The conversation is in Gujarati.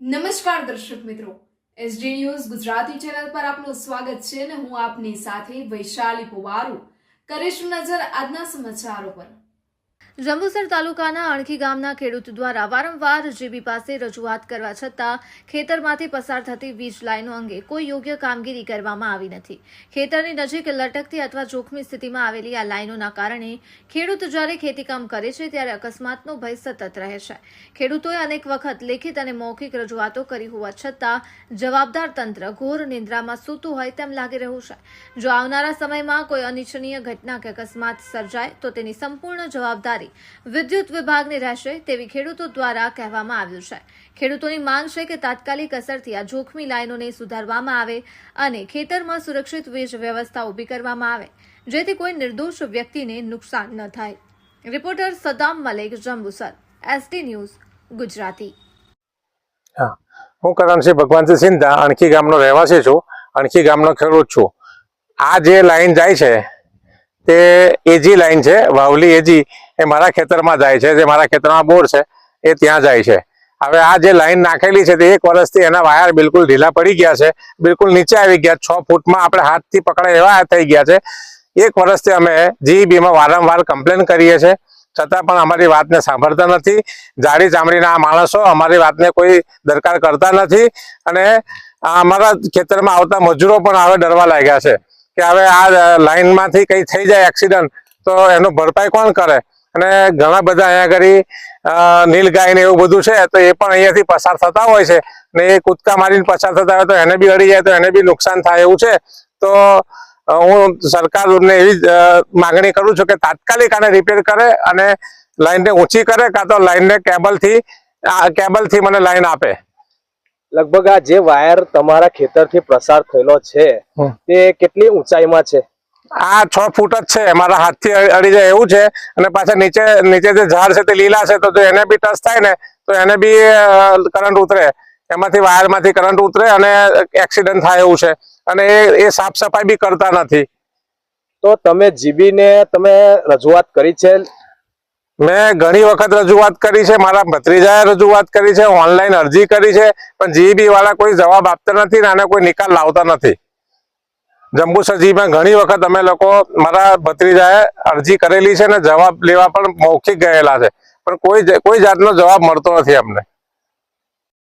નમસ્કાર દર્શક મિત્રો, એસડી ન્યૂઝ ગુજરાતી ચેનલ પર આપનું સ્વાગત છે અને હું આપની સાથે વૈશાલી પુવારુ કરીશું નજર આજના સમાચારો પર। જંબુસર તાલુકાના અણખી ગામના ખેડૂત દ્વારા વારંવાર જીબી પાસે રજૂઆત કરવા છતાં ખેતરમાંથી પસાર થતી વીજ લાઇનો અંગે કોઈ યોગ્ય કામગીરી કરવામાં આવી નથી। ખેતરની નજીક લટકતી અથવા જોખમી સ્થિતિમાં આવેલી આ લાઇનોના કારણે ખેડૂત જ્યારે ખેતીકામ કરે છે ત્યારે અકસ્માતનો ભય સતત રહે છે। ખેડૂતોએ અનેક વખત લેખિત અને મૌખિક રજૂઆતો કરી હોવા છતાં જવાબદાર તંત્ર ઘોર નિંદ્રામાં સૂતું હોય તેમ લાગી રહ્યું છે। જો આવનારા સમયમાં કોઈ અનિચ્છનીય ઘટના કે અકસ્માત સર્જાય તો તેની સંપૂર્ણ જવાબદારી વિદ્યુત વિભાગની રહેશે તેવી ખેડૂતો દ્વારા કહેવામાં આવ્યું છે। ખેડૂતોની માંગ છે કે તાત્કાલિક અસરથી આ જોખમી લાઇનોને સુધારવામાં આવે અને ખેતરમાં સુરક્ષિત વીજ વ્યવસ્થા ઊભી કરવામાં આવે જેથી કોઈ નિર્દોષ વ્યક્તિને નુકસાન ન થાય। Reporter Saddam Malek, Jambusar, SD news Gujarati. હું કરણસિંહ ભગવાનસિંહ સિંધા અણખી ગામનો રહેવાસી છું। અણખી ગામનો ખેડૂત છું। આ જે લાઈન જાય છે તે એજી લાઈન છે, વાવલી એજી, એ મારા ખેતરમાં જાય છે। જે મારા ખેતરમાં બોર છે એ ત્યાં જાય છે। હવે આ જે લાઈન નાખેલી છે તે 1 વર્ષથી એના વાયર બિલકુલ ઢીલા પડી ગયા છે, બિલકુલ નીચે આવી ગયા, 6 ફૂટમાં આપણે હાથથી પકડાય એવા થઈ ગયા છે। 1 વર્ષથી અમે જીઈબીમાં વારંવાર કમ્પ્લેન કરીએ છીએ, છતાં પણ અમારી વાતને સાંભળતા નથી। જાડી ચામડીના માણસો અમારી વાતને કોઈ દરકાર કરતા નથી અને અમારા ખેતરમાં આવતા મજૂરો પણ હવે ડરવા લાગ્યા છે કે હવે આ લાઈનમાંથી કંઈ થઈ જાય એક્સિડન્ટ તો એનું ભરપાઈ કોણ કરે। અને ઘણા બધા અહીંયા આગળ નીલગાય ને એવું બધું છે તો એ પણ અહીંયાથી પસાર થતા હોય છે ને એ કૂદકા મારીને પસાર થતા હોય તો એને બી અડી જાય તો એને બી નુકસાન થાય એવું છે। તો હું સરકારને એવી માગણી કરું છું કે તાત્કાલિક આને રિપેર કરે અને લાઈનને ઊંચી કરે, કાં તો લાઈનને કેબલથી મને લાઈન આપે। લગભગ આ જે વાયર તમારા ખેતરથી પ્રસાર થયેલો છે તે કેટલી ઊંચાઈમાં છે? આ 6 ફૂટ જ છે, મારા હાથથી અડી જાય એવું છે। અને પાછા નીચે જે ઝાડ છે તે લીલા છે તો જો એને બી ટચ થાય ને તો એને બી કરંટ ઉતરે, એમાંથી વાયરમાંથી કરંટ ઉતરે અને એક્સિડન્ટ થાય એવું છે। અને એ સાફ સફાઈ બી કરતા નથી। તો તમે જીબીને તમે રજૂઆત કરી છે? મેં ઘણી વખત રજૂઆત કરી છે, મારા ભત્રીજાએ રજૂઆત કરી છે, ઓનલાઈન અરજી કરી છે, પણ જીઈબી વાળા કોઈ જવાબ આપતા નથી ને આને કોઈ નિકાલ લાવતા નથી। જંબુસર જીબીમાં ઘણી વખત અમે લોકો, મારા ભત્રીજાએ અરજી કરેલી છે ને જવાબ લેવા પણ મૌખિક ગયેલા છે, પણ કોઈ જાતનો જવાબ મળતો નથી અમને।